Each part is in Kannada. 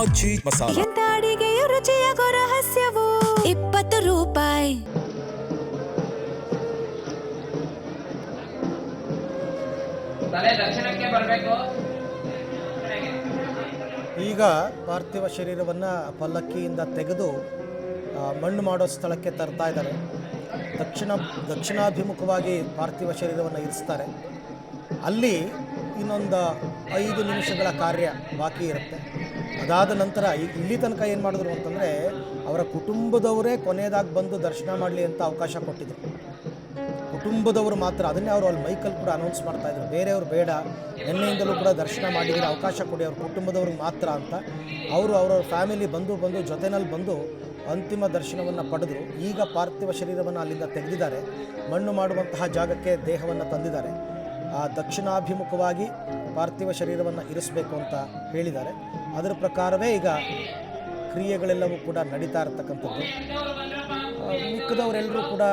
ಅಜ್ಜಿ ಮಸಾಲ. ಎಂತ ಅಡಿಗೆಯ ರುಚಿಯಾಗೋ ರಹಸ್ಯವು 20 ರೂಪಾಯಿ. ಈಗ ಪಾರ್ಥಿವ ಶರೀರವನ್ನು ಪಲ್ಲಕ್ಕಿಯಿಂದ ತೆಗೆದು ಮಣ್ಣು ಮಾಡೋ ಸ್ಥಳಕ್ಕೆ ತರ್ತಾ ಇದ್ದಾರೆ. ದಕ್ಷಿಣಾಭಿಮುಖವಾಗಿ ಪಾರ್ಥಿವ ಶರೀರವನ್ನು ಇರಿಸ್ತಾರೆ. ಅಲ್ಲಿ ಇನ್ನೊಂದು 5 ನಿಮಿಷಗಳ ಕಾರ್ಯ ಬಾಕಿ ಇರುತ್ತೆ. ಅದಾದ ನಂತರ ಇಲ್ಲಿ ತನಕ ಏನು ಮಾಡಿದ್ರು ಅಂತಂದರೆ ಅವರ ಕುಟುಂಬದವರೇ ಕೊನೆಯದಾಗಿ ಬಂದು ದರ್ಶನ ಮಾಡಲಿ ಅಂತ ಅವಕಾಶ ಕೊಟ್ಟಿದ್ರು. ಕುಟುಂಬದವರು ಮಾತ್ರ, ಅದನ್ನೇ ಅವರು ಅಲ್ಲಿ ಮೈಕಲ್ಲಿ ಕೂಡ ಅನೌನ್ಸ್ ಮಾಡ್ತಾಯಿದ್ರು, ಬೇರೆಯವರು ಬೇಡ, ನಿನ್ನೆಯಿಂದಲೂ ಕೂಡ ದರ್ಶನ ಮಾಡಿದರೆ ಅವಕಾಶ ಕೊಡಿ ಅವ್ರ ಕುಟುಂಬದವ್ರಿಗೆ ಮಾತ್ರ ಅಂತ. ಅವರು ಅವರವ್ರ ಫ್ಯಾಮಿಲಿ ಬಂದು ಜೊತೆಯಲ್ಲಿ ಬಂದು ಅಂತಿಮ ದರ್ಶನವನ್ನು ಪಡೆದರು. ಈಗ ಪಾರ್ಥಿವ ಶರೀರವನ್ನು ಅಲ್ಲಿಂದ ತೆಗೆದಿದ್ದಾರೆ. ಮಣ್ಣು ಮಾಡುವಂತಹ ಜಾಗಕ್ಕೆ ದೇಹವನ್ನು ತಂದಿದ್ದಾರೆ. ಆ ದಕ್ಷಿಣಾಭಿಮುಖವಾಗಿ ಪಾರ್ಥಿವ ಶರೀರವನ್ನು ಇರಿಸಬೇಕು ಅಂತ ಹೇಳಿದ್ದಾರೆ. ಅದರ ಪ್ರಕಾರವೇ ಈಗ ಕ್ರಿಯೆಗಳೆಲ್ಲವೂ ಕೂಡ ನಡೀತಾ ಇರತಕ್ಕಂಥದ್ದು. ಮಿಕ್ಕದವರೆಲ್ಲರೂ ಕೂಡ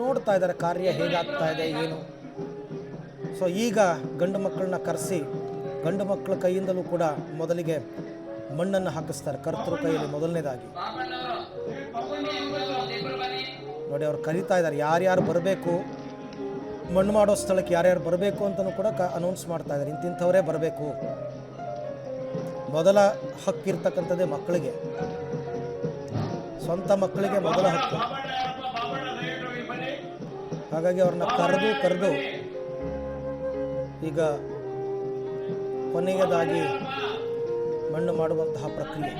ನೋಡ್ತಾ ಇದ್ದಾರೆ ಕಾರ್ಯ ಹೇಗಾಗ್ತಾ ಇದೆ ಏನು. ಸೊ ಈಗ ಗಂಡು ಮಕ್ಕಳನ್ನ ಕರೆಸಿ ಗಂಡು ಮಕ್ಕಳ ಕೈಯಿಂದಲೂ ಕೂಡ ಮೊದಲಿಗೆ ಮಣ್ಣನ್ನು ಹಾಕಿಸ್ತಾರೆ. ಕರ್ತೃ ಕೈಯಲ್ಲಿ ಮೊದಲನೇದಾಗಿ ನೋಡಿ ಅವ್ರು ಕರೀತಾ ಇದ್ದಾರೆ, ಯಾರ್ಯಾರು ಬರಬೇಕು ಮಣ್ಣು ಮಾಡೋ ಸ್ಥಳಕ್ಕೆ ಯಾರ್ಯಾರು ಬರಬೇಕು ಅಂತಲೂ ಕೂಡ ಅನೌನ್ಸ್ ಮಾಡ್ತಾ ಇದ್ದಾರೆ. ಇಂತಿಂಥವರೇ ಬರಬೇಕು. ಮೊದಲ ಹಕ್ಕಿರ್ತಕ್ಕಂಥದ್ದೇ ಮಕ್ಕಳಿಗೆ, ಸ್ವಂತ ಮಕ್ಕಳಿಗೆ ಮೊದಲ ಹಕ್ಕು. ಹಾಗಾಗಿ ಅವ್ರನ್ನ ಕರೆದು ಈಗ ಕೊನೆಯದಾಗಿ ಮಣ್ಣು ಮಾಡುವಂತಹ ಪ್ರಕ್ರಿಯೆ.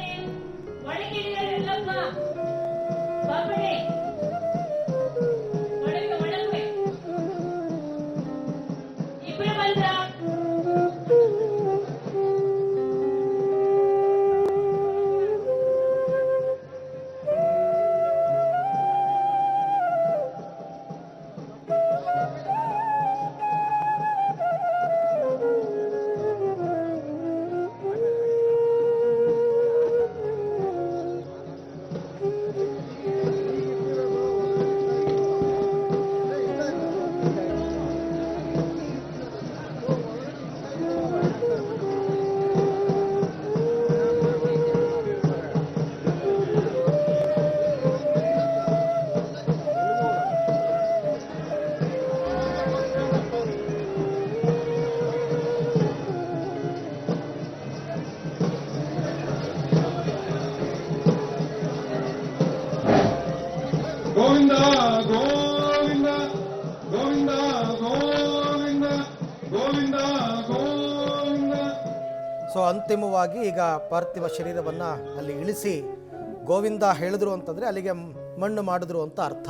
ಗೋವಿಂದ ಗೋವಿಂದ ಗೋವಿಂದ ಗೋವಿಂದ ಗೋವಿಂದ ಗೋವಿಂದ. ಸೊ ಅಂತಿಮವಾಗಿ ಈಗ ಪಾರ್ಥಿವ ಶರೀರವನ್ನು ಅಲ್ಲಿ ಇಳಿಸಿ ಗೋವಿಂದ ಹೇಳಿದ್ರು ಅಂತಂದರೆ ಅಲ್ಲಿಗೆ ಮಣ್ಣು ಮಾಡಿದ್ರು ಅಂತ ಅರ್ಥ.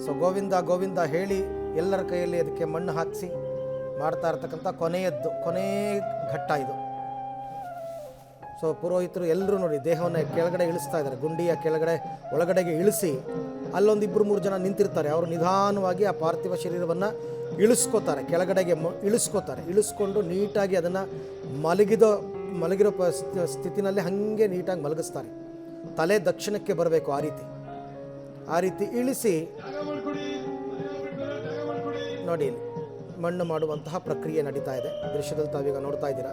ಸೊ ಗೋವಿಂದ ಗೋವಿಂದ ಹೇಳಿ ಎಲ್ಲರ ಕೈಯಲ್ಲಿ ಅದಕ್ಕೆ ಮಣ್ಣು ಹಾಕಿಸಿ ಮಾಡ್ತಾ ಇರ್ತಕ್ಕಂಥ ಕೊನೆಯ ಘಟ್ಟ ಇದು. ಸೊ ಪುರೋಹಿತರು ಎಲ್ಲರೂ ನೋಡಿ ದೇಹವನ್ನು ಕೆಳಗಡೆ ಇಳಿಸ್ತಾ ಇದ್ದಾರೆ. ಗುಂಡಿಯ ಕೆಳಗಡೆ ಒಳಗಡೆಗೆ ಇಳಿಸಿ ಅಲ್ಲೊಂದು 2-3 ಜನ ನಿಂತಿರ್ತಾರೆ. ಅವರು ನಿಧಾನವಾಗಿ ಆ ಪಾರ್ಥಿವ ಶರೀರವನ್ನು ಇಳಿಸ್ಕೋತಾರೆ, ಕೆಳಗಡೆಗೆ ಇಳಿಸ್ಕೊಂಡು ನೀಟಾಗಿ ಅದನ್ನು ಮಲಗಿರೋ ಸ್ಥಿತಿನಲ್ಲಿ ಹಾಗೆ ನೀಟಾಗಿ ಮಲಗಿಸ್ತಾರೆ. ತಲೆ ದಕ್ಷಿಣಕ್ಕೆ ಬರಬೇಕು, ಆ ರೀತಿ ಇಳಿಸಿ ನೋಡಿ ಮಣ್ಣು ಮಾಡುವಂತಹ ಪ್ರಕ್ರಿಯೆ ನಡೀತಾ ಇದೆ. ದೃಶ್ಯದಲ್ಲಿ ತಾವೀಗ ನೋಡ್ತಾ ಇದ್ದೀರಾ.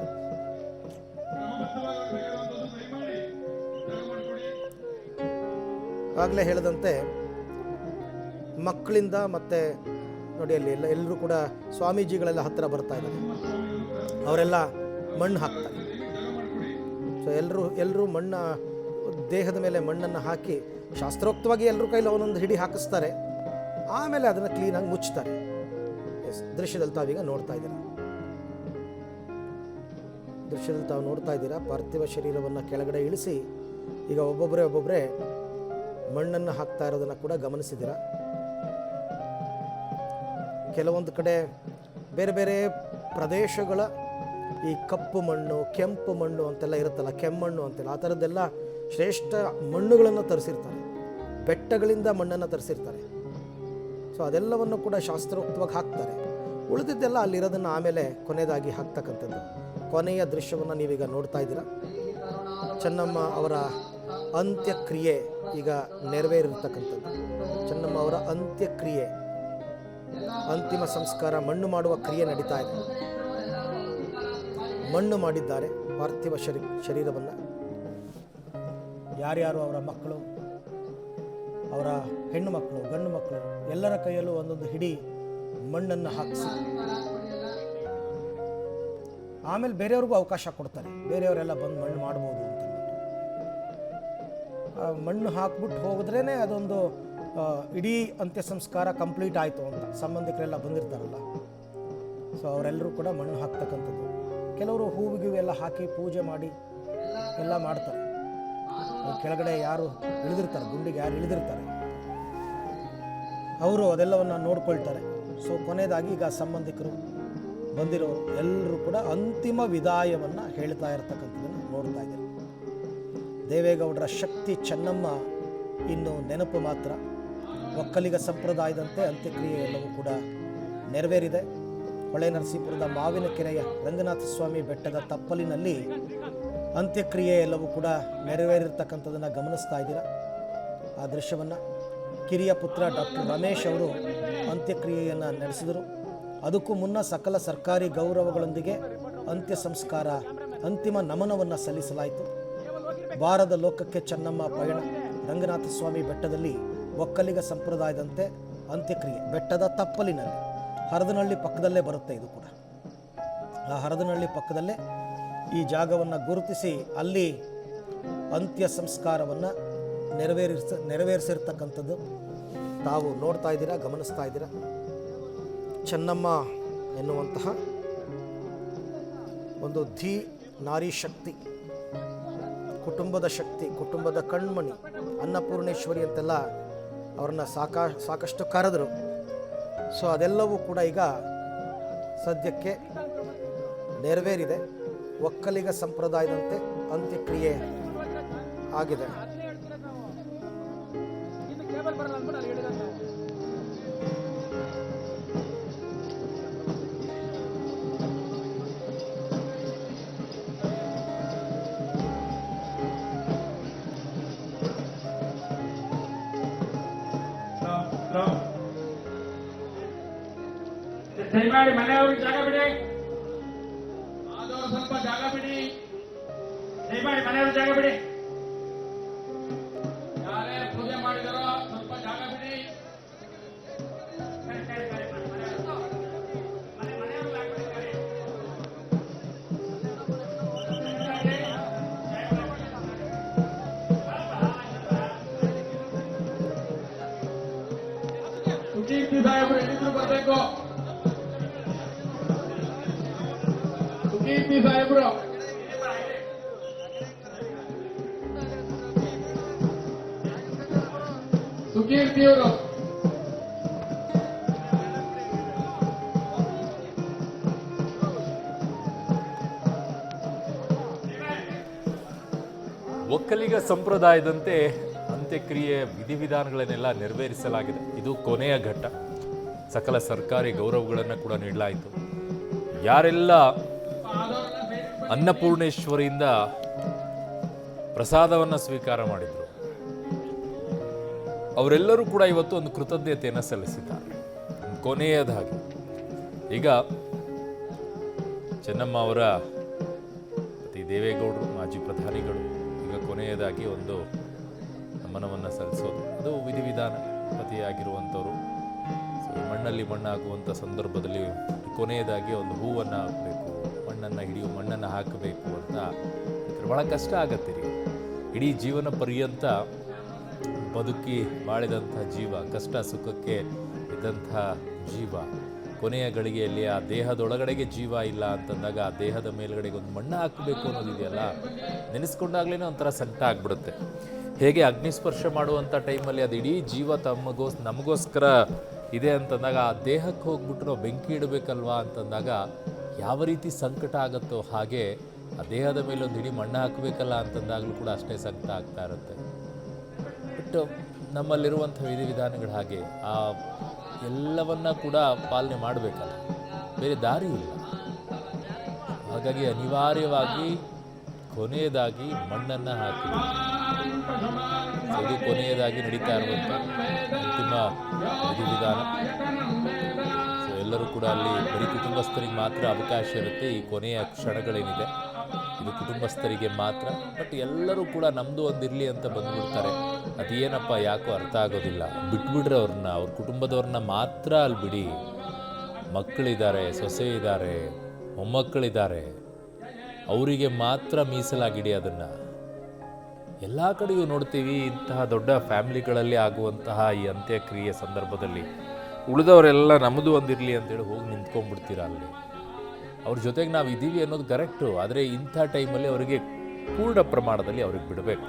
ಆಗಲೇ ಹೇಳಿದಂತೆ ಮಕ್ಕಳಿಂದ ಮತ್ತೆ ನೋಡಿ ಅಲ್ಲಿ ಎಲ್ಲರೂ ಕೂಡ ಸ್ವಾಮೀಜಿಗಳೆಲ್ಲ ಹತ್ತಿರ ಬರ್ತಾ ಇದ್ದಾರೆ. ಅವರೆಲ್ಲ ಮಣ್ಣು ಹಾಕ್ತಾರೆ. ಸೊ ಎಲ್ಲರೂ ದೇಹದ ಮೇಲೆ ಮಣ್ಣನ್ನು ಹಾಕಿ ಶಾಸ್ತ್ರೋಕ್ತವಾಗಿ ಎಲ್ಲರೂ ಕೈಲಿ ಅವನೊಂದು ಹಿಡಿ ಹಾಕಿಸ್ತಾರೆ. ಆಮೇಲೆ ಅದನ್ನು ಕ್ಲೀನಾಗಿ ಮುಚ್ತಾರೆ. ದೃಶ್ಯದಲ್ಲಿ ತಾವೀಗ ನೋಡ್ತಾ ಇದ್ದೀರಾ. ಪಾರ್ಥಿವ ಶರೀರವನ್ನು ಕೆಳಗಡೆ ಇಳಿಸಿ ಈಗ ಒಬ್ಬೊಬ್ಬರೇ ಮಣ್ಣನ್ನು ಹಾಕ್ತಾ ಇರೋದನ್ನು ಕೂಡ ಗಮನಿಸಿದ್ದೀರಾ. ಕೆಲವೊಂದು ಕಡೆ ಬೇರೆ ಬೇರೆ ಪ್ರದೇಶಗಳ ಈ ಕಪ್ಪು ಮಣ್ಣು, ಕೆಂಪು ಮಣ್ಣು ಅಂತೆಲ್ಲ ಇರುತ್ತಲ್ಲ, ಕೆಮ್ಮಣ್ಣು ಅಂತೆಲ್ಲ, ಆ ಥರದ್ದೆಲ್ಲ ಶ್ರೇಷ್ಠ ಮಣ್ಣುಗಳನ್ನು ತರಿಸಿರ್ತಾರೆ. ಬೆಟ್ಟಗಳಿಂದ ಮಣ್ಣನ್ನು ತರಿಸಿರ್ತಾರೆ. ಸೊ ಅದೆಲ್ಲವನ್ನು ಕೂಡ ಶಾಸ್ತ್ರೋಕ್ತವಾಗಿ ಹಾಕ್ತಾರೆ. ಉಳಿದಿದ್ದೆಲ್ಲ ಅಲ್ಲಿರೋದನ್ನು ಆಮೇಲೆ ಕೊನೆಯದಾಗಿ ಹಾಕ್ತಕ್ಕಂಥದ್ದು. ಕೊನೆಯ ದೃಶ್ಯವನ್ನು ನೀವೀಗ ನೋಡ್ತಾ ಇದ್ದೀರಾ. ಚೆನ್ನಮ್ಮ ಅವರ ಅಂತ್ಯಕ್ರಿಯೆ ಈಗ ನೆರವೇರಿರ್ತಕ್ಕಂಥದ್ದು. ಚೆನ್ನಮ್ಮ ಅವರ ಅಂತ್ಯಕ್ರಿಯೆ, ಅಂತಿಮ ಸಂಸ್ಕಾರ, ಮಣ್ಣು ಮಾಡುವ ಕ್ರಿಯೆ ನಡೀತಾ ಇದೆ. ಮಣ್ಣು ಮಾಡಿದ್ದಾರೆ ಪಾರ್ಥಿವ ಶರೀರವನ್ನು. ಯಾರ್ಯಾರು ಅವರ ಮಕ್ಕಳು, ಅವರ ಹೆಣ್ಣು ಮಕ್ಕಳು, ಗಂಡು ಮಕ್ಕಳು ಎಲ್ಲರ ಕೈಯಲ್ಲೂ ಒಂದೊಂದು ಹಿಡಿ ಮಣ್ಣನ್ನು ಹಾಕಿಸಿ ಆಮೇಲೆ ಬೇರೆಯವ್ರಿಗೂ ಅವಕಾಶ ಕೊಡ್ತಾರೆ, ಬೇರೆಯವರೆಲ್ಲ ಬಂದು ಮಣ್ಣು ಮಾಡ್ಬೋದು ಅಂತ. ಮಣ್ಣು ಹಾಕ್ಬಿಟ್ಟು ಹೋಗಿದ್ರೇ ಅದೊಂದು ಇಡೀ ಅಂತ್ಯ ಸಂಸ್ಕಾರ ಕಂಪ್ಲೀಟ್ ಆಯಿತು ಅಂತ ಸಂಬಂಧಿಕರೆಲ್ಲ ಬಂದಿರ್ತಾರಲ್ಲ, ಸೊ ಅವರೆಲ್ಲರೂ ಕೂಡ ಮಣ್ಣು ಹಾಕ್ತಕ್ಕಂಥದ್ದು. ಕೆಲವರು ಹೂವಿಗೆ ಎಲ್ಲ ಹಾಕಿ ಪೂಜೆ ಮಾಡಿ ಎಲ್ಲ ಮಾಡ್ತಾರೆ. ಕೆಳಗಡೆ ಯಾರು ಇಳಿದಿರ್ತಾರೆ, ಗುಂಡಿಗೆ ಯಾರು ಇಳಿದಿರ್ತಾರೆ ಅವರು ಅದೆಲ್ಲವನ್ನು ನೋಡ್ಕೊಳ್ತಾರೆ. ಸೊ ಕೊನೆಯದಾಗಿ ಈಗ ಸಂಬಂಧಿಕರು ಬಂದಿರೋರು ಎಲ್ಲರೂ ಕೂಡ ಅಂತಿಮ ವಿದಾಯವನ್ನು ಹೇಳ್ತಾ ಇರತಕ್ಕಂಥದ್ದನ್ನು ನೋಡ್ತಾ ಇದ್ದಾರೆ. ದೇವೇಗೌಡರ ಶಕ್ತಿ ಚೆನ್ನಮ್ಮ ಇನ್ನು ನೆನಪು ಮಾತ್ರ. ಒಕ್ಕಲಿಗ ಸಂಪ್ರದಾಯದಂತೆ ಅಂತ್ಯಕ್ರಿಯೆ ಎಲ್ಲವೂ ಕೂಡ ನೆರವೇರಿದೆ. ಹೊಳೆ ನರಸೀಪುರದ ಮಾವಿನಕೆರೆಯ ರಂಗನಾಥ ಸ್ವಾಮಿ ಬೆಟ್ಟದ ತಪ್ಪಲಿನಲ್ಲಿ ಅಂತ್ಯಕ್ರಿಯೆ ಎಲ್ಲವೂ ಕೂಡ ನೆರವೇರಿರ್ತಕ್ಕಂಥದ್ದನ್ನು ಗಮನಿಸ್ತಾ ಇದ್ದೀರಾ. ಆ ದೃಶ್ಯವನ್ನು ಕಿರಿಯ ಪುತ್ರ ಡಾಕ್ಟರ್ ರಮೇಶ್ ಅವರು ಅಂತ್ಯಕ್ರಿಯೆಯನ್ನು ನಡೆಸಿದರು. ಅದಕ್ಕೂ ಮುನ್ನ ಸಕಲ ಸರ್ಕಾರಿ ಗೌರವಗಳೊಂದಿಗೆ ಅಂತ್ಯ ಸಂಸ್ಕಾರ, ಅಂತಿಮ ನಮನವನ್ನು ಸಲ್ಲಿಸಲಾಯಿತು. ಬಾರದ ಲೋಕಕ್ಕೆ ಚೆನ್ನಮ್ಮ ಪಯಣ. ರಂಗನಾಥ ಸ್ವಾಮಿ ಬೆಟ್ಟದಲ್ಲಿ ಒಕ್ಕಲಿಗ ಸಂಪ್ರದಾಯದಂತೆ ಅಂತ್ಯಕ್ರಿಯೆ ಬೆಟ್ಟದ ತಪ್ಪಲಿನಲ್ಲಿ, ಹರದನಹಳ್ಳಿ ಪಕ್ಕದಲ್ಲೇ ಬರುತ್ತೆ ಇದು ಕೂಡ. ಆ ಹರದನಹಳ್ಳಿ ಪಕ್ಕದಲ್ಲೇ ಈ ಜಾಗವನ್ನು ಗುರುತಿಸಿ ಅಲ್ಲಿ ಅಂತ್ಯ ಸಂಸ್ಕಾರವನ್ನು ನೆರವೇರಿಸಿರ್ತಕ್ಕಂಥದ್ದು ತಾವು ನೋಡ್ತಾ ಇದ್ದೀರಾ, ಗಮನಿಸ್ತಾ ಇದ್ದೀರಾ. ಚೆನ್ನಮ್ಮ ಎನ್ನುವಂತಹ ಒಂದು ನಾರಿ ಶಕ್ತಿ, ಕುಟುಂಬದ ಶಕ್ತಿ, ಕುಟುಂಬದ ಕಣ್ಮಣಿ, ಅನ್ನಪೂರ್ಣೇಶ್ವರಿ ಅಂತೆಲ್ಲ ಅವ್ರನ್ನ ಸಾಕಷ್ಟು ಕರೆದರು. ಸೊ ಅದೆಲ್ಲವೂ ಕೂಡ ಈಗ ಸದ್ಯಕ್ಕೆ ನೆರವೇರಿದೆ. ಒಕ್ಕಲಿಗ ಸಂಪ್ರದಾಯದಂತೆ ಅಂತ್ಯಕ್ರಿಯೆ ಆಗಿದೆ. ದಯಮಾಡಿ ಮನೆಯವ್ರಿಗೆ ಜಾಗ ಬಿಡಿ, ಆದವರು ಸ್ವಲ್ಪ ಜಾಗ ಬಿಡಿ. ದಯಮಾಡಿ ಮನೆಯವ್ರಿಗೆ ಜಾಗ ಬಿಡಿ. ಯಾರೇ ಪೂಜೆ ಮಾಡಿದಾರೋ ಸ್ವಲ್ಪ ಜಾಗ ಬಿಡಿ. ಸುಕೀರ್ತಿ ಸಾಹೇಬರು ಎಲ್ಲಿದ್ರು ಬರಬೇಕು. ಸುಕೀರ್ತಿ ಸಾಹೇಬರು, ಸುಕೀರ್ತಿಯವರು ಒಕ್ಕಲಿಗ ಸಂಪ್ರದಾಯದಂತೆ ಅಂತ್ಯಕ್ರಿಯೆ ವಿಧಿವಿಧಾನಗಳನ್ನೆಲ್ಲ ನೆರವೇರಿಸಲಾಗಿದೆ. ಇದು ಕೊನೆಯ ಘಟ್ಟ. ಸಕಲ ಸರ್ಕಾರಿ ಗೌರವಗಳನ್ನು ಕೂಡ ನೀಡಲಾಯಿತು. ಯಾರೆಲ್ಲ ಅನ್ನಪೂರ್ಣೇಶ್ವರಿಯಿಂದ ಪ್ರಸಾದವನ್ನು ಸ್ವೀಕಾರ ಮಾಡಿದರು ಅವರೆಲ್ಲರೂ ಕೂಡ ಇವತ್ತು ಒಂದು ಕೃತಜ್ಞತೆಯನ್ನು ಸಲ್ಲಿಸಿದ್ದಾರೆ. ಕೊನೆಯದಾಗಿ ಈಗ ಚೆನ್ನಮ್ಮ ಅವರ ಪತಿ ದೇವೇಗೌಡರು, ಮಾಜಿ ಪ್ರಧಾನಿಗಳು, ಈಗ ಕೊನೆಯದಾಗಿ ಒಂದು ನಮನವನ್ನು ಸಲ್ಲಿಸೋದು, ಅದು ವಿಧಿವಿಧಾನ. ಪತಿಯಾಗಿರುವಂಥವ್ರು ಮಣ್ಣಲ್ಲಿ ಮಣ್ಣಾಗುವಂಥ ಸಂದರ್ಭದಲ್ಲಿ ಕೊನೆಯದಾಗಿ ಒಂದು ಹೂವನ್ನು ಹಾಕಬೇಕು, ಮಣ್ಣನ್ನು ಹಾಕಬೇಕು ಅಂತ ಭಾಳ ಕಷ್ಟ ಆಗತ್ತೆ ರೀ. ಇಡೀ ಜೀವನ ಪರ್ಯಂತ ಬದುಕಿ ಬಾಳಿದಂಥ ಜೀವ, ಕಷ್ಟ ಸುಖಕ್ಕೆ ಇದ್ದಂಥ ಜೀವ, ಕೊನೆಯ ಗಳಿಗೆಯಲ್ಲಿ ಆ ದೇಹದೊಳಗಡೆಗೆ ಜೀವ ಇಲ್ಲ ಅಂತಂದಾಗ ಆ ದೇಹದ ಮೇಲ್ಗಡೆಗೆ ಒಂದು ಮಣ್ಣು ಹಾಕಬೇಕು ಅನ್ನೋದಿದೆಯಲ್ಲ, ನೆನೆಸ್ಕೊಂಡಾಗ್ಲೇ ಒಂಥರ ಸಂಕಟ ಆಗ್ಬಿಡುತ್ತೆ. ಹೇಗೆ ಅಗ್ನಿಸ್ಪರ್ಶ ಮಾಡುವಂಥ ಟೈಮಲ್ಲಿ ಅದು ಇಡೀ ಜೀವ ನಮಗೋಸ್ಕರ ಇದೆ ಅಂತಂದಾಗ ಆ ದೇಹಕ್ಕೆ ಹೋಗ್ಬಿಟ್ಟು ನಾವು ಬೆಂಕಿ ಇಡಬೇಕಲ್ವಾ ಅಂತಂದಾಗ ಯಾವ ರೀತಿ ಸಂಕಟ ಆಗುತ್ತೋ ಹಾಗೆ ಆ ದೇಹದ ಮೇಲೆ ಒಂದು ಇಡೀ ಮಣ್ಣು ಹಾಕಬೇಕಲ್ಲ ಅಂತಂದಾಗಲೂ ಕೂಡ ಅಷ್ಟೇ ಸಂಕಟ ಆಗ್ತಾ ಇರುತ್ತೆ. ಬಟ್ ನಮ್ಮಲ್ಲಿರುವಂಥ ವಿಧಿವಿಧಾನಗಳು ಹಾಗೆ ಆ ಎಲ್ಲವನ್ನ ಕೂಡ ಪಾಲನೆ ಮಾಡಬೇಕಲ್ಲ, ಬೇರೆ ದಾರಿ ಇಲ್ಲ. ಹಾಗಾಗಿ ಅನಿವಾರ್ಯವಾಗಿ ಕೊನೆಯದಾಗಿ ಮಣ್ಣನ್ನು ಹಾಕಿ ಇದು ಕೊನೆಯದಾಗಿ ನಡೀತಾ ಇರುವಂಥ ಅಂತಿಮ ವಿಧಿವಿಧಾನ. ಸೊ ಎಲ್ಲರೂ ಕೂಡ ಅಲ್ಲಿ ಬರೀ ಕುಟುಂಬಸ್ಥರಿಗೆ ಮಾತ್ರ ಅವಕಾಶ ಇರುತ್ತೆ. ಈ ಕೊನೆಯ ಕ್ಷಣಗಳೇನಿದೆ ಇದು ಕುಟುಂಬಸ್ಥರಿಗೆ ಮಾತ್ರ. ಬಟ್ ಎಲ್ಲರೂ ಕೂಡ ನಮ್ಮದು ಒಂದಿರಲಿ ಅಂತ ಬಂದುಬಿಡ್ತಾರೆ. ಅದೇನಪ್ಪ ಯಾಕೋ ಅರ್ಥ ಆಗೋದಿಲ್ಲ. ಬಿಟ್ಬಿಡ್ರೆ ಅವ್ರ ಕುಟುಂಬದವ್ರನ್ನ ಮಾತ್ರ ಅಲ್ಲಿ ಬಿಡಿ. ಮಕ್ಕಳಿದ್ದಾರೆ, ಸೊಸೆ ಇದ್ದಾರೆ, ಮೊಮ್ಮಕ್ಕಳಿದ್ದಾರೆ, ಅವರಿಗೆ ಮಾತ್ರ ಮೀಸಲಾಗಿಡಿ ಅದನ್ನು. ಎಲ್ಲ ಕಡೆಯೂ ನೋಡ್ತೀವಿ ಇಂತಹ ದೊಡ್ಡ ಫ್ಯಾಮಿಲಿಗಳಲ್ಲಿ ಆಗುವಂತಹ ಈ ಅಂತ್ಯಕ್ರಿಯೆ ಸಂದರ್ಭದಲ್ಲಿ ಉಳಿದವರೆಲ್ಲ ನಮ್ಮದು ಒಂದಿರಲಿ ಅಂತೇಳಿ ಹೋಗಿ ನಿಂತ್ಕೊಂಡ್ಬಿಡ್ತೀರ ಅಲ್ಲಿ. ಅವ್ರ ಜೊತೆಗೆ ನಾವು ಇದ್ದೀವಿ ಅನ್ನೋದು ಕರೆಕ್ಟು, ಆದರೆ ಇಂಥ ಟೈಮಲ್ಲಿ ಅವರಿಗೆ ಪೂರ್ಣ ಪ್ರಮಾಣದಲ್ಲಿ ಅವ್ರಿಗೆ ಬಿಡಬೇಕು.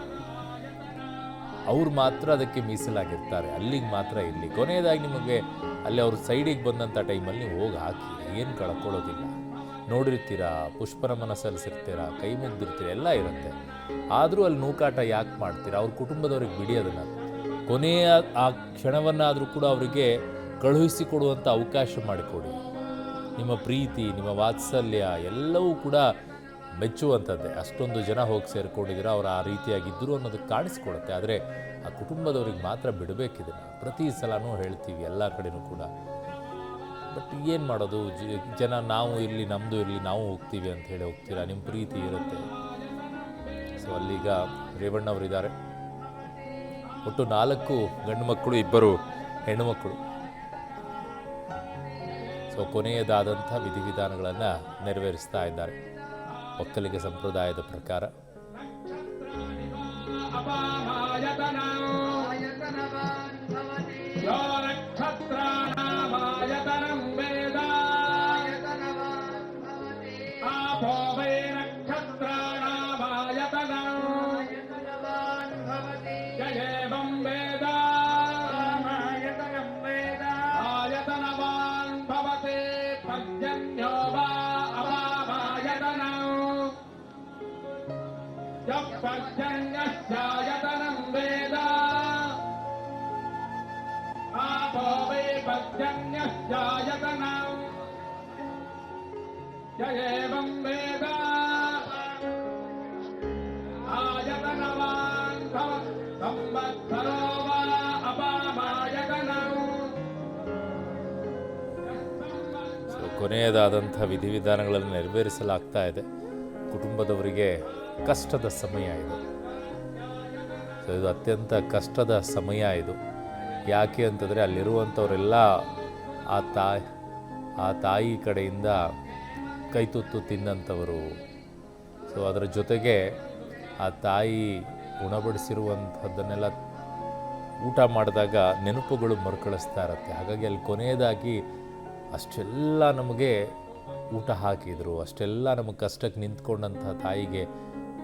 ಅವ್ರು ಮಾತ್ರ ಅದಕ್ಕೆ ಮೀಸಲಾಗಿರ್ತಾರೆ, ಅಲ್ಲಿಗೆ ಮಾತ್ರ ಇರಲಿ. ಕೊನೆಯದಾಗಿ ನಿಮಗೆ ಅಲ್ಲಿ ಅವ್ರ ಸೈಡಿಗೆ ಬಂದಂಥ ಟೈಮಲ್ಲಿ ನೀವು ಹೋಗಿ ಹಾಕಿ, ಏನು ಕಳ್ಕೊಳ್ಳೋದಿಲ್ಲ. ನೋಡಿರ್ತೀರ, ಪುಷ್ಪನಮನ ಸಲ್ಲಿಸಿರ್ತೀರ, ಕೈ ಮುಗ್ದಿರ್ತೀರ, ಎಲ್ಲ ಇರುತ್ತೆ. ಆದರೂ ಅಲ್ಲಿ ನೂಕಾಟ ಯಾಕೆ ಮಾಡ್ತೀರಾ? ಅವ್ರ ಕುಟುಂಬದವ್ರಿಗೆ ಬಿಡಿ ಅದನ್ನು. ಕೊನೆಯ ಆ ಕ್ಷಣವನ್ನಾದರೂ ಕೂಡ ಅವರಿಗೆ ಕಳುಹಿಸಿಕೊಡುವಂಥ ಅವಕಾಶ ಮಾಡಿಕೊಡಿ. ನಿಮ್ಮ ಪ್ರೀತಿ, ನಿಮ್ಮ ವಾತ್ಸಲ್ಯ ಎಲ್ಲವೂ ಕೂಡ ಮೆಚ್ಚುವಂಥದ್ದೇ. ಅಷ್ಟೊಂದು ಜನ ಹೋಗಿ ಸೇರಿಕೊಂಡಿದ್ದೀರ, ಅವ್ರು ಆ ರೀತಿಯಾಗಿದ್ದರು ಅನ್ನೋದಕ್ಕೆ ಕಾಣಿಸ್ಕೊಡುತ್ತೆ. ಆದರೆ ಆ ಕುಟುಂಬದವ್ರಿಗೆ ಮಾತ್ರ ಬಿಡಬೇಕಿದನ್ನು. ಪ್ರತಿ ಸಲನೂ ಹೇಳ್ತೀವಿ ಎಲ್ಲ ಕಡೆನೂ ಕೂಡ. ಬಟ್ ಏನು ಮಾಡೋದು, ಜನ ನಾವು ಇರಲಿ, ನಮ್ಮದು ಇರಲಿ, ನಾವು ಹೋಗ್ತೀವಿ ಅಂತ ಹೇಳಿ ಹೋಗ್ತೀರಾ. ನಿಮ್ಮ ಪ್ರೀತಿ ಇರುತ್ತೆ. ಸೊ ಅಲ್ಲೀಗ ರೇವಣ್ಣವರಿದ್ದಾರೆ. ಒಟ್ಟು 4 ಗಂಡು ಮಕ್ಕಳು, 2 ಹೆಣ್ಣು ಮಕ್ಕಳು. ಸೊ ಕೊನೆಯದಾದಂಥ ವಿಧಿವಿಧಾನಗಳನ್ನು ನೆರವೇರಿಸ್ತಾ ಇದ್ದಾರೆ ಒಕ್ಕಲಿಗ ಸಂಪ್ರದಾಯದ ಪ್ರಕಾರ. पद्यन्यस्यायतनं वेद आपो वै पद्यन्यस्यायतनं य एवं वेद आयतनवान् भव संवत्सरो वा अपामायतनं. ಕೊನೆಯದಾದಂಥ ವಿಧಿವಿಧಾನಗಳನ್ನು ನೆರವೇರಿಸಲಾಗ್ತಾ ಇದೆ. ಕುಟುಂಬದವರಿಗೆ ಕಷ್ಟದ ಸಮಯ ಇದು. ಸೊ ಇದು ಅತ್ಯಂತ ಕಷ್ಟದ ಸಮಯ ಇದು. ಯಾಕೆ ಅಂತಂದರೆ ಅಲ್ಲಿರುವಂಥವರೆಲ್ಲ ಆ ತಾಯಿ ಕಡೆಯಿಂದ ಕೈತುತ್ತು ತಿಂದಂಥವರು. ಸೊ ಅದರ ಜೊತೆಗೆ ಆ ತಾಯಿ ಉಣಬಡಿಸಿರುವಂಥದ್ದನ್ನೆಲ್ಲ ಊಟ ಮಾಡಿದಾಗ ನೆನಪುಗಳು ಮರುಕಳಿಸ್ತಾ ಇರುತ್ತೆ. ಹಾಗಾಗಿ ಅಲ್ಲಿ ಕೊನೆಯದಾಗಿ ಅಷ್ಟೆಲ್ಲ ನಮಗೆ ಊಟ ಹಾಕಿದರು, ಅಷ್ಟೆಲ್ಲ ನಮಗೆ ಕಷ್ಟಕ್ಕೆ ನಿಂತ್ಕೊಂಡಂಥ ತಾಯಿಗೆ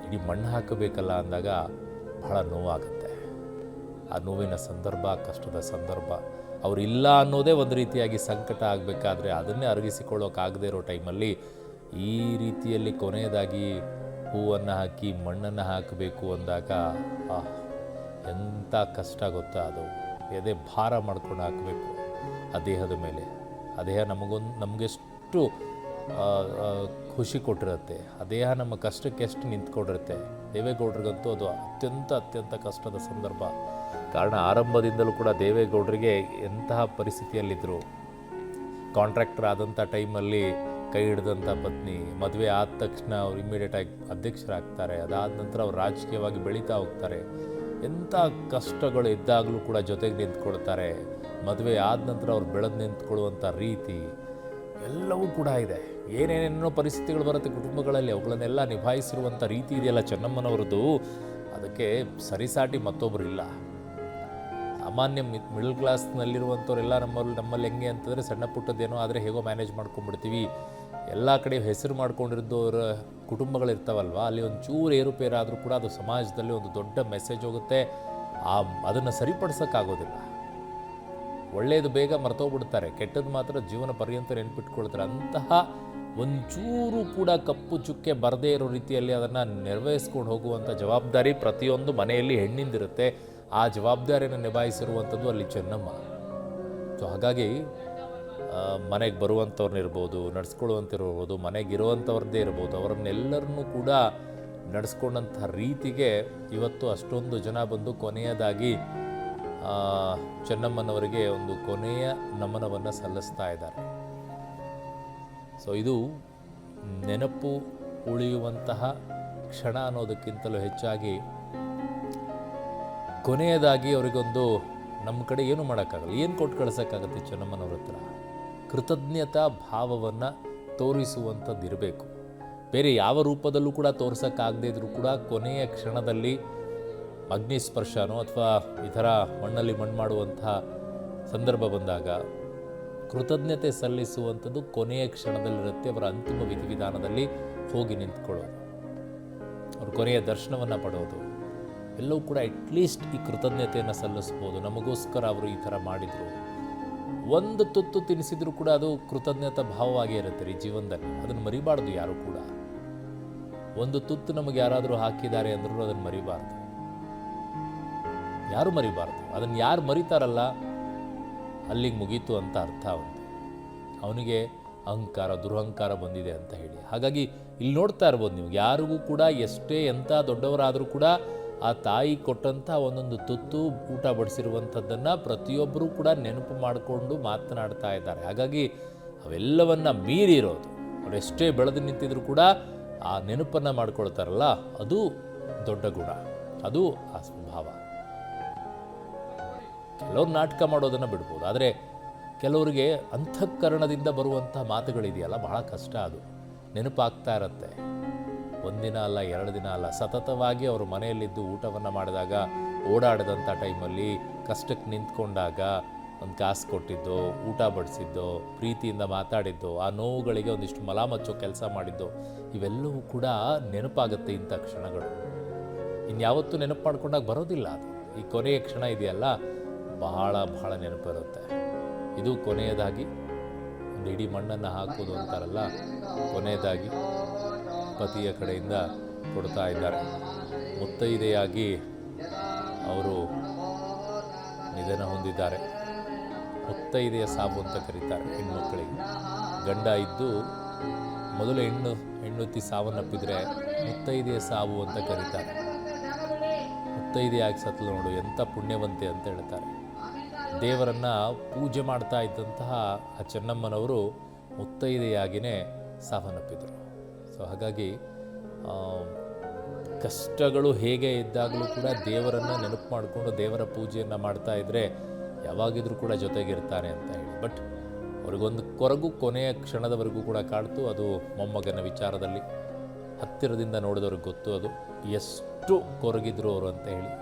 ಇಡೀ ಮಣ್ಣು ಹಾಕಬೇಕಲ್ಲ ಅಂದಾಗ ಬಹಳ ನೋವಾಗುತ್ತೆ. ಆ ನೋವಿನ ಸಂದರ್ಭ, ಕಷ್ಟದ ಸಂದರ್ಭ, ಅವರಿಲ್ಲ ಅನ್ನೋದೇ ಒಂದು ರೀತಿಯಾಗಿ ಸಂಕಟ ಆಗಬೇಕಾದ್ರೆ ಅದನ್ನೇ ಅರಗಿಸಿಕೊಳ್ಳೋಕ್ಕಾಗದೇ ಇರೋ ಟೈಮಲ್ಲಿ ಈ ರೀತಿಯಲ್ಲಿ ಕೊನೆಯದಾಗಿ ಹೂವನ್ನು ಹಾಕಿ ಮಣ್ಣನ್ನು ಹಾಕಬೇಕು ಅಂದಾಗ ಎಂಥ ಕಷ್ಟ ಗೊತ್ತಾ ಅದು. ಎದೆ ಭಾರ ಮಾಡ್ಕೊಂಡು ಹಾಕಬೇಕು ಆ ದೇಹದ ಮೇಲೆ. ಆ ದೇಹ ನಮಗೆಷ್ಟು ಖುಷಿ ಕೊಟ್ಟಿರುತ್ತೆ, ಆ ದೇಹ ನಮ್ಮ ಕಷ್ಟಕ್ಕೆ ಎಷ್ಟು ನಿಂತ್ಕೊಂಡಿರುತ್ತೆ. ದೇವೇಗೌಡರಿಗಂತೂ ಅದು ಅತ್ಯಂತ ಕಷ್ಟದ ಸಂದರ್ಭ. ಕಾರಣ ಆರಂಭದಿಂದಲೂ ಕೂಡ ದೇವೇಗೌಡರಿಗೆ ಎಂತಹ ಪರಿಸ್ಥಿತಿಯಲ್ಲಿದ್ದರು. ಕಾಂಟ್ರಾಕ್ಟರ್ ಆದಂಥ ಟೈಮಲ್ಲಿ ಕೈ ಹಿಡಿದಂಥ ಪತ್ನಿ, ಮದುವೆ ಆದ ತಕ್ಷಣ ಅವ್ರು ಇಮ್ಮಿಡಿಯೇಟಾಗಿ ಅಧ್ಯಕ್ಷರಾಗ್ತಾರೆ. ಅದಾದ ನಂತರ ಅವ್ರು ರಾಜಕೀಯವಾಗಿ ಬೆಳೀತಾ ಹೋಗ್ತಾರೆ. ಎಂಥ ಕಷ್ಟಗಳು ಇದ್ದಾಗಲೂ ಕೂಡ ಜೊತೆಗೆ ನಿಂತ್ಕೊಳ್ತಾರೆ. ಮದುವೆ ಆದ ನಂತರ ಅವ್ರು ಬೆಳೆದು ನಿಂತ್ಕೊಳ್ಳುವಂಥ ರೀತಿ ಎಲ್ಲವೂ ಕೂಡ ಇದೆ. ಏನೇನೇನೋ ಪರಿಸ್ಥಿತಿಗಳು ಬರುತ್ತೆ ಕುಟುಂಬಗಳಲ್ಲಿ, ಅವುಗಳನ್ನೆಲ್ಲ ನಿಭಾಯಿಸಿರುವಂಥ ರೀತಿ ಇದೆಯಲ್ಲ ಚೆನ್ನಮ್ಮನವ್ರದ್ದು, ಅದಕ್ಕೆ ಸರಿಸಾಟಿ ಮತ್ತೊಬ್ಬರಿಲ್ಲ. ಸಾಮಾನ್ಯ ಮಿಡಲ್ ಕ್ಲಾಸ್ನಲ್ಲಿರುವಂಥವರೆಲ್ಲ ನಮ್ಮಲ್ಲಿ ಹೆಂಗೆ ಅಂತಂದರೆ ಸಣ್ಣ ಪುಟ್ಟದ್ದೇನೋ ಆದರೆ ಹೇಗೋ ಮ್ಯಾನೇಜ್ ಮಾಡ್ಕೊಂಡ್ಬಿಡ್ತೀವಿ. ಎಲ್ಲ ಕಡೆ ಹೆಸರು ಮಾಡ್ಕೊಂಡಿರೋದವರ ಕುಟುಂಬಗಳಿರ್ತಾವಲ್ವ, ಅಲ್ಲಿ ಒಂದು ಚೂರು ಏರುಪೇರಾದರೂ ಕೂಡ ಅದು ಸಮಾಜದಲ್ಲಿ ಒಂದು ದೊಡ್ಡ ಮೆಸೇಜ್ ಹೋಗುತ್ತೆ. ಅದನ್ನು ಸರಿಪಡಿಸೋಕ್ಕಾಗೋದಿಲ್ಲ. ಒಳ್ಳೆಯದು ಬೇಗ ಮರ್ತೋಗ್ಬಿಡ್ತಾರೆ, ಕೆಟ್ಟದ್ದು ಮಾತ್ರ ಜೀವನ ಪರ್ಯಂತ ನೆನ್ಪಿಟ್ಕೊಳ್ತಾರೆ. ಅಂತಹ ಒಂಚೂರು ಕೂಡ ಕಪ್ಪು ಚುಕ್ಕೆ ಬರದೇ ಇರೋ ರೀತಿಯಲ್ಲಿ ಅದನ್ನು ನೆರವೇರಿಸ್ಕೊಂಡು ಹೋಗುವಂಥ ಜವಾಬ್ದಾರಿ ಪ್ರತಿಯೊಂದು ಮನೆಯಲ್ಲಿ ಹೆಣ್ಣಿಂದಿರುತ್ತೆ. ಆ ಜವಾಬ್ದಾರಿಯನ್ನು ನಿಭಾಯಿಸಿರುವಂಥದ್ದು ಅಲ್ಲಿ ಚೆನ್ನಮ್ಮ. ಸೊ ಹಾಗಾಗಿ ಮನೆಗೆ ಬರುವಂಥವ್ರನ್ನಿರ್ಬೋದು, ನಡೆಸ್ಕೊಳ್ಳುವಂತಿರ್ಬೋದು, ಮನೆಗಿರುವಂಥವ್ರದ್ದೇ ಇರ್ಬೋದು, ಅವರನ್ನೆಲ್ಲರನ್ನೂ ಕೂಡ ನಡೆಸ್ಕೊಂಡಂಥ ರೀತಿಗೆ ಇವತ್ತು ಅಷ್ಟೊಂದು ಜನ ಬಂದು ಕೊನೆಯದಾಗಿ ಚೆನ್ನಮ್ಮನವರಿಗೆ ಒಂದು ಕೊನೆಯ ನಮನವನ್ನು ಸಲ್ಲಿಸ್ತಾ ಇದ್ದಾರೆ. ಸೊ ಇದು ನೆನಪು ಉಳಿಯುವಂತಹ ಕ್ಷಣ ಅನ್ನೋದಕ್ಕಿಂತಲೂ ಹೆಚ್ಚಾಗಿ ಕೊನೆಯದಾಗಿ ಅವರಿಗೊಂದು ನಮ್ಮ ಕಡೆ ಏನು ಮಾಡೋಕ್ಕಾಗಲ್ಲ, ಏನು ಕೊಟ್ಟು ಕಳ್ಸೋಕ್ಕಾಗತ್ತೆ ಚೆನ್ನಮ್ಮನವ್ರ ಹತ್ರ? ಕೃತಜ್ಞತಾ ಭಾವವನ್ನು ತೋರಿಸುವಂಥದ್ದಿರಬೇಕು. ಬೇರೆ ಯಾವ ರೂಪದಲ್ಲೂ ಕೂಡ ತೋರ್ಸೋಕ್ಕಾಗದೇ ಇದ್ರೂ ಕೂಡ ಕೊನೆಯ ಕ್ಷಣದಲ್ಲಿ ಅಗ್ನಿಸ್ಪರ್ಶನೋ ಅಥವಾ ಈ ಥರ ಮಣ್ಣಲ್ಲಿ ಮಣ್ಣು ಮಾಡುವಂತಹ ಸಂದರ್ಭ ಬಂದಾಗ ಕೃತಜ್ಞತೆ ಸಲ್ಲಿಸುವಂಥದ್ದು ಕೊನೆಯ ಕ್ಷಣದಲ್ಲಿರುತ್ತೆ. ಅವರ ಅಂತಿಮ ವಿಧಿವಿಧಾನದಲ್ಲಿ ಹೋಗಿ ನಿಂತ್ಕೊಳ್ಳೋದು, ಅವ್ರ ಕೊನೆಯ ದರ್ಶನವನ್ನು ಪಡೆಯೋದು ಎಲ್ಲವೂ ಕೂಡ ಅಟ್ಲೀಸ್ಟ್ ಈ ಕೃತಜ್ಞತೆಯನ್ನು ಸಲ್ಲಿಸ್ಬೋದು. ನಮಗೋಸ್ಕರ ಅವರು ಈ ಥರ ಮಾಡಿದರು, ಒಂದು ತುತ್ತು ತಿನ್ನಿಸಿದ್ರು ಕೂಡ ಅದು ಕೃತಜ್ಞತಾ ಭಾವವಾಗೇ ಇರುತ್ತೆ ಈ ಜೀವನದಲ್ಲಿ. ಅದನ್ನು ಮರಿಬಾರ್ದು ಯಾರು ಕೂಡ. ಒಂದು ತುತ್ತು ನಮಗೆ ಯಾರಾದರೂ ಹಾಕಿದ್ದಾರೆ ಅಂದ್ರೂ ಅದನ್ನು ಮರಿಬಾರ್ದು, ಯಾರು ಮರಿಬಾರ್ದು. ಅದನ್ನು ಯಾರು ಮರಿತಾರಲ್ಲ ಅಲ್ಲಿಗೆ ಮುಗೀತು ಅಂತ ಅರ್ಥ. ಅವನಿಗೆ ಅಹಂಕಾರ ದುರಹಂಕಾರ ಬಂದಿದೆ ಅಂತ ಹೇಳಿ. ಹಾಗಾಗಿ ಇಲ್ಲಿ ನೋಡ್ತಾ ಇರ್ಬೋದು ನೀವು, ಯಾರಿಗೂ ಕೂಡ ಎಷ್ಟೇ ಎಂಥ ದೊಡ್ಡವರಾದರೂ ಕೂಡ ಆ ತಾಯಿ ಕೊಟ್ಟಂಥ ಒಂದೊಂದು ತುತ್ತು ಊಟ ಬಡಿಸಿರುವಂಥದ್ದನ್ನು ಪ್ರತಿಯೊಬ್ಬರೂ ಕೂಡ ನೆನಪು ಮಾಡಿಕೊಂಡು ಮಾತನಾಡ್ತಾ ಇದ್ದಾರೆ. ಹಾಗಾಗಿ ಅವೆಲ್ಲವನ್ನು ಮೀರಿರೋದು, ಅವರೆಷ್ಟೇ ಬೆಳೆದು ನಿಂತಿದ್ರು ಕೂಡ ಆ ನೆನಪನ್ನು ಮಾಡ್ಕೊಳ್ತಾರಲ್ಲ, ಅದು ದೊಡ್ಡ ಗುಣ, ಅದು ಆ ಸ್ವಭಾವ. ಕೆಲವ್ರು ನಾಟಕ ಮಾಡೋದನ್ನು ಬಿಡ್ಬೋದು, ಆದರೆ ಕೆಲವರಿಗೆ ಅಂತಃಕರಣದಿಂದ ಬರುವಂಥ ಮಾತುಗಳಿದೆಯಲ್ಲ, ಬಹಳ ಕಷ್ಟ. ಅದು ನೆನಪಾಗ್ತಾ ಇರತ್ತೆ. ಒಂದಿನ ಅಲ್ಲ, 2 ದಿನ ಅಲ್ಲ, ಸತತವಾಗಿ ಅವರು ಮನೆಯಲ್ಲಿದ್ದು ಊಟವನ್ನು ಮಾಡಿದಾಗ, ಓಡಾಡಿದಂಥ ಟೈಮಲ್ಲಿ ಕಷ್ಟಕ್ಕೆ ನಿಂತ್ಕೊಂಡಾಗ ಒಂದು ಕಾಸು ಕೊಟ್ಟಿದ್ದು, ಊಟ ಬಡಿಸಿದ್ದು, ಪ್ರೀತಿಯಿಂದ ಮಾತಾಡಿದ್ದು, ಆ ನೋವುಗಳಿಗೆ ಒಂದಿಷ್ಟು ಮಲ ಮಚ್ಚೋ ಕೆಲಸ ಮಾಡಿದ್ದು, ಇವೆಲ್ಲವೂ ಕೂಡ ನೆನಪಾಗುತ್ತೆ ಇಂಥ ಕ್ಷಣಗಳು. ಇನ್ಯಾವತ್ತೂ ನೆನಪು ಮಾಡ್ಕೊಂಡಾಗ ಬರೋದಿಲ್ಲ ಅದು. ಈ ಕೊನೆಯ ಕ್ಷಣ ಇದೆಯಲ್ಲ, ಬಹಳ ಬಹಳ ನೆನಪಿರುತ್ತೆ. ಇದು ಕೊನೆಯದಾಗಿ ಒಂದು ಇಡೀ ಮಣ್ಣನ್ನು ಹಾಕೋದು ಅಂತಾರಲ್ಲ, ಕೊನೆಯದಾಗಿ ಪತಿಯ ಕಡೆಯಿಂದ ಕೊಡ್ತಾ ಇದ್ದಾರೆ. ಮುತ್ತೈದೆಯಾಗಿ ಅವರು ನಿಧನ ಹೊಂದಿದ್ದಾರೆ. ಮುತ್ತೈದೆಯ ಸಾವು ಅಂತ ಕರೀತಾರೆ ಹೆಣ್ಮಕ್ಕಳಿಗೆ. ಗಂಡ ಇದ್ದು ಮೊದಲು ಹೆಣ್ಣುತ್ತಿ ಸಾವನ್ನಪ್ಪಿದರೆ ಮುತ್ತೈದೆಯ ಸಾವು ಅಂತ ಕರೀತಾರೆ. ಮುತ್ತೈದೆಯಾಗಿ ಸತ್ಲು ನೋಡು, ಎಂಥ ಪುಣ್ಯವಂತೆ ಅಂತ ಹೇಳ್ತಾರೆ. ದೇವರನ್ನು ಪೂಜೆ ಮಾಡ್ತಾ ಇದ್ದಂತಹ ಆ ಚೆನ್ನಮ್ಮನವರು ಮುತ್ತೈದೆಯಾಗಿಯೇ ಸಾವನ್ನಪ್ಪಿದರು. ಸೊ ಹಾಗಾಗಿ ಕಷ್ಟಗಳು ಹೇಗೆ ಇದ್ದಾಗಲೂ ಕೂಡ ದೇವರನ್ನು ನೆನಪು ಮಾಡಿಕೊಂಡು ದೇವರ ಪೂಜೆಯನ್ನು ಮಾಡ್ತಾ ಇದ್ದರೆ ಯಾವಾಗಿದ್ರೂ ಕೂಡ ಜೊತೆಗಿರ್ತಾನೆ ಅಂತ ಹೇಳಿ. ಬಟ್ ಅವ್ರಿಗೊಂದು ಕೊರಗು ಕೊನೆಯ ಕ್ಷಣದವರೆಗೂ ಕೂಡ ಕಾಡ್ತು. ಅದು ಮೊಮ್ಮಗನ ವಿಚಾರದಲ್ಲಿ ಹತ್ತಿರದಿಂದ ನೋಡಿದವ್ರಿಗೆ ಗೊತ್ತು ಅದು ಎಷ್ಟು ಕೊರಗಿದ್ರು ಅವರು ಅಂತ ಹೇಳಿ.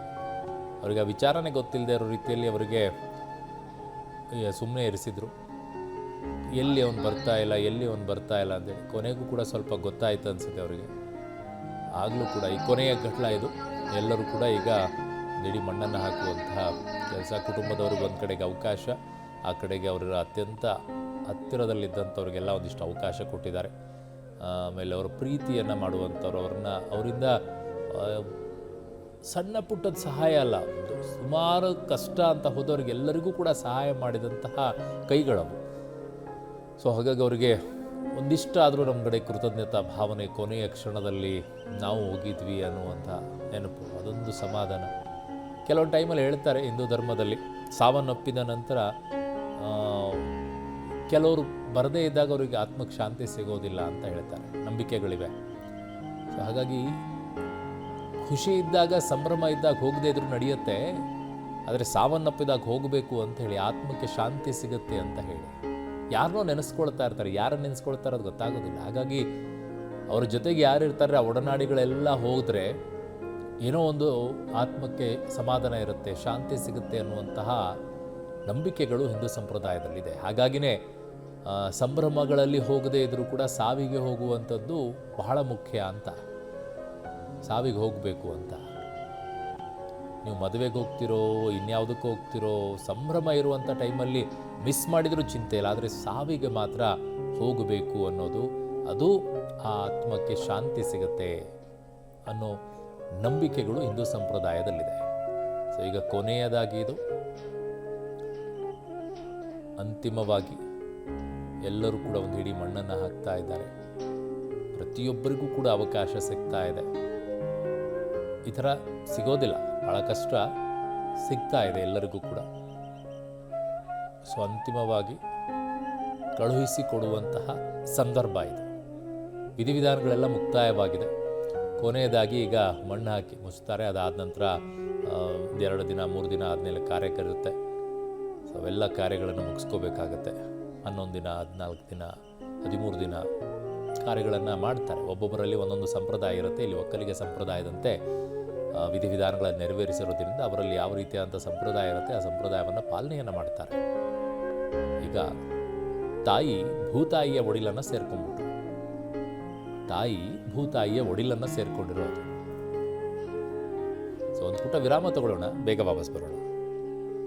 ಅವ್ರಿಗೆ ಆ ವಿಚಾರನೇ ಗೊತ್ತಿಲ್ಲದೆ ಇರೋ ರೀತಿಯಲ್ಲಿ ಅವರಿಗೆ ಸುಮ್ಮನೆ ಇರಿಸಿದ್ರು. ಎಲ್ಲಿ ಅವನು ಬರ್ತಾ ಇಲ್ಲ ಅಂತೇಳಿ ಕೊನೆಗೂ ಕೂಡ ಸ್ವಲ್ಪ ಗೊತ್ತಾಯ್ತು ಅನಿಸುತ್ತೆ ಅವರಿಗೆ. ಆಗಲೂ ಕೂಡ ಈ ಕೊನೆಯ ಘಟ್ಲ ಇದು. ಎಲ್ಲರೂ ಕೂಡ ಈಗ ಇಡೀ ಮಣ್ಣನ್ನು ಹಾಕುವಂತಹ ಕೆಲಸ. ಕುಟುಂಬದವ್ರಿಗೆ ಒಂದು ಕಡೆಗೆ ಅವಕಾಶ, ಆ ಕಡೆಗೆ ಅವರ ಅತ್ಯಂತ ಹತ್ತಿರದಲ್ಲಿದ್ದಂಥವ್ರಿಗೆಲ್ಲ ಒಂದಿಷ್ಟು ಅವಕಾಶ ಕೊಟ್ಟಿದ್ದಾರೆ. ಆಮೇಲೆ ಅವರ ಪ್ರೀತಿಯನ್ನು ಮಾಡುವಂಥವ್ರು, ಅವರಿಂದ ಸಣ್ಣ ಪುಟ್ಟದ ಸಹಾಯ ಅಲ್ಲ, ಒಂದು ಸುಮಾರು ಕಷ್ಟ ಅಂತ ಹೋದವ್ರಿಗೆಲ್ಲರಿಗೂ ಕೂಡ ಸಹಾಯ ಮಾಡಿದಂತಹ ಕೈಗಳವು. ಸೊ ಹಾಗಾಗಿ ಅವರಿಗೆ ಒಂದಿಷ್ಟಾದರೂ ನಮ್ಮ ಕಡೆ ಕೃತಜ್ಞತಾ ಭಾವನೆ, ಕೊನೆಯ ಕ್ಷಣದಲ್ಲಿ ನಾವು ಹೋಗಿದ್ವಿ ಅನ್ನುವಂಥ ನೆನಪು, ಅದೊಂದು ಸಮಾಧಾನ. ಕೆಲವೊಂದು ಟೈಮಲ್ಲಿ ಹೇಳ್ತಾರೆ ಹಿಂದೂ ಧರ್ಮದಲ್ಲಿ ಸಾವನ್ನಪ್ಪಿದ ನಂತರ ಕೆಲವರು ಬರದೇ ಇದ್ದಾಗ ಅವರಿಗೆ ಆತ್ಮಕ್ಕೆ ಶಾಂತಿ ಸಿಗೋದಿಲ್ಲ ಅಂತ ಹೇಳ್ತಾರೆ, ನಂಬಿಕೆಗಳಿವೆ. ಸೊ ಹಾಗಾಗಿ ಖುಷಿ ಇದ್ದಾಗ, ಸಂಭ್ರಮ ಇದ್ದಾಗ ಹೋಗದೇ ಇದ್ರೂ ನಡೆಯುತ್ತೆ, ಆದರೆ ಸಾವನ್ನಪ್ಪಿದಾಗ ಹೋಗಬೇಕು ಅಂತ ಹೇಳಿ ಆತ್ಮಕ್ಕೆ ಶಾಂತಿ ಸಿಗುತ್ತೆ ಅಂತ ಹೇಳಿ ಯಾರನ್ನೋ ನೆನೆಸ್ಕೊಳ್ತಾ ಇರ್ತಾರೆ. ಯಾರನ್ನು ನೆನೆಸ್ಕೊಳ್ತಾರೆ ಅದು ಗೊತ್ತಾಗೋದಿಲ್ಲ. ಹಾಗಾಗಿ ಅವ್ರ ಜೊತೆಗೆ ಯಾರು ಇರ್ತಾರೆ, ಆ ಒಡನಾಡಿಗಳೆಲ್ಲ ಹೋದರೆ ಏನೋ ಒಂದು ಆತ್ಮಕ್ಕೆ ಸಮಾಧಾನ ಇರುತ್ತೆ, ಶಾಂತಿ ಸಿಗುತ್ತೆ ಅನ್ನುವಂತಹ ನಂಬಿಕೆಗಳು ಹಿಂದೂ ಸಂಪ್ರದಾಯದಲ್ಲಿದೆ. ಹಾಗಾಗಿನೇ ಸಂಭ್ರಮಗಳಲ್ಲಿ ಹೋಗದೇ ಇದ್ದರೂ ಕೂಡ ಸಾವಿಗೆ ಹೋಗುವಂಥದ್ದು ಬಹಳ ಮುಖ್ಯ ಅಂತ. ಸಾವಿಗೆ ಹೋಗಬೇಕು ಅಂತ. ನೀವು ಮದುವೆಗೆ ಹೋಗ್ತಿರೋ, ಇನ್ಯಾವುದಕ್ಕೆ ಹೋಗ್ತಿರೋ, ಸಂಭ್ರಮ ಇರುವಂಥ ಟೈಮಲ್ಲಿ ಮಿಸ್ ಮಾಡಿದರೂ ಚಿಂತೆ ಇಲ್ಲ, ಆದರೆ ಸಾವಿಗೆ ಮಾತ್ರ ಹೋಗಬೇಕು ಅನ್ನೋದು, ಅದು ಆ ಆತ್ಮಕ್ಕೆ ಶಾಂತಿ ಸಿಗುತ್ತೆ ಅನ್ನೋ ನಂಬಿಕೆಗಳು ಹಿಂದೂ ಸಂಪ್ರದಾಯದಲ್ಲಿದೆ. ಸೊ ಈಗ ಕೊನೆಯದಾಗಿ ಇದು ಅಂತಿಮವಾಗಿ ಎಲ್ಲರೂ ಕೂಡ ಒಂದು ಹಿಡಿ ಮಣ್ಣನ್ನು ಹಾಕ್ತಾ ಇದ್ದಾರೆ. ಪ್ರತಿಯೊಬ್ಬರಿಗೂ ಕೂಡ ಅವಕಾಶ ಸಿಗ್ತಾ ಇದೆ. ಈ ಥರ ಸಿಗೋದಿಲ್ಲ, ಭಾಳ ಕಷ್ಟ, ಸಿಗ್ತಾ ಇದೆ ಎಲ್ಲರಿಗೂ ಕೂಡ. ಸೊ ಅಂತಿಮವಾಗಿ ಕಳುಹಿಸಿಕೊಡುವಂತಹ ಸಂದರ್ಭ ಇದು. ವಿಧಿವಿಧಾನಗಳೆಲ್ಲ ಮುಕ್ತಾಯವಾಗಿದೆ. ಕೊನೆಯದಾಗಿ ಈಗ ಮಣ್ಣು ಹಾಕಿ ಮುಚ್ತಾರೆ. ಅದಾದ ನಂತರ 2 ದಿನ 3 ದಿನ ಆದಮೇಲೆ ಕಾರ್ಯಕ್ಕಿರುತ್ತೆ. ಸೊ ಅವೆಲ್ಲ ಕಾರ್ಯಗಳನ್ನು ಮುಗಿಸ್ಕೋಬೇಕಾಗತ್ತೆ. 11 ದಿನ 14 ದಿನ 13 ದಿನ ಕಾರ್ಯಗಳನ್ನು ಮಾಡ್ತಾರೆ. ಒಬ್ಬೊಬ್ಬರಲ್ಲಿ ಒಂದೊಂದು ಸಂಪ್ರದಾಯ ಇರುತ್ತೆ. ಇಲ್ಲಿ ಒಕ್ಕಲಿಗೆ ಸಂಪ್ರದಾಯದಂತೆ ವಿಧಿವಿಧಾನಗಳನ್ನು ನೆರವೇರಿಸಿರೋದ್ರಿಂದ ಅವರಲ್ಲಿ ಯಾವ ರೀತಿಯಾದಂಥ ಸಂಪ್ರದಾಯ ಇರುತ್ತೆ ಆ ಸಂಪ್ರದಾಯವನ್ನು ಪಾಲನೆಯನ್ನು ಮಾಡ್ತಾರೆ. ಈಗ ತಾಯಿ ಭೂತಾಯಿಯ ಒಡಿಲನ್ನು ಸೇರ್ಕೊಂಡ್ಬಿಟ್ರು. ತಾಯಿ ಭೂತಾಯಿಯ ಒಡಿಲನ್ನು ಸೇರ್ಕೊಂಡಿರೋದು. ಸೊ ಒಂದು ಪುಟ್ಟ ವಿರಾಮ ತಗೊಳ್ಳೋಣ, ಬೇಗ ವಾಪಸ್ ಬರೋಣ.